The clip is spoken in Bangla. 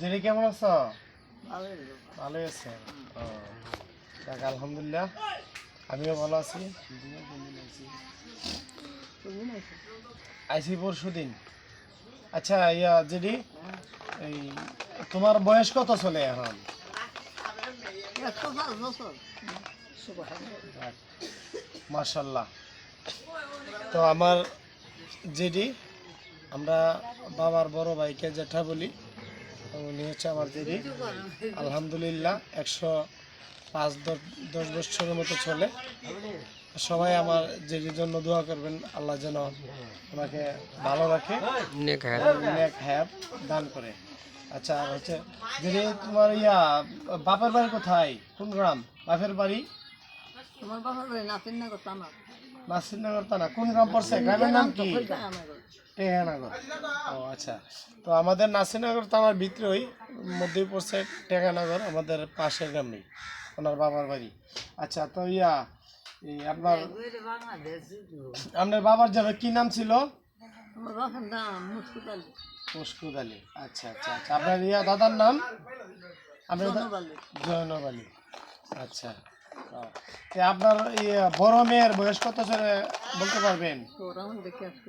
দিদি কেমন আছো? ভালোই ভালোই আছে। ও যাক আলহামদুলিল্লাহ, আমিও ভালো আছি। আইসি পরশু দিন। আচ্ছা ইয়া দিদি, এই তোমার বয়স কত চলে এখন? 105 বছর। মাশাল্লাহ। তো আমার দিদি, আমরা বাবার বড় ভাইকে জেঠা বলি, উনি হচ্ছে আমার দিদি। আলহামদুলিল্লাহ 105-10 বছরের মতো চলে। সবাই আমার দিদির জন্য দোয়া করবেন, আল্লাহ যেন ওনাকে ভালো রাখে, নেক হায়াত দান করে। আচ্ছা, আর হচ্ছে দিদি তোমার বাপের বাড়ি কোথায়, কোন গ্রাম বাপের বাড়ি? তোমার বাবার বাড়ি নাসিরনগর থানা। নাসিরনগর থানা কোন গ্রাম পড়ছে? গ্রামের নাম কি? টেঙ্গানগর। ও আচ্ছা, তো আমাদের নাসিরনগর থানার ভিতরেই মধ্যেই পড়ছে টেঙ্গানগর, আমাদের পাশের গ্রামেই ওনার বাবার বাড়ি। আচ্ছা, তো এই আপনার বাবার যাবে কি নাম ছিল? আমার বাবার নাম মুশকুত আলী। মুশকুত আলী। আচ্ছা আচ্ছা আচ্ছা, আপনার দাদার নাম? জয়নব আলী। আচ্ছা, আপনার বড় মেয়ের বয়স কত চলে বলতে পারবেন? তো ওরা দেখে আসতে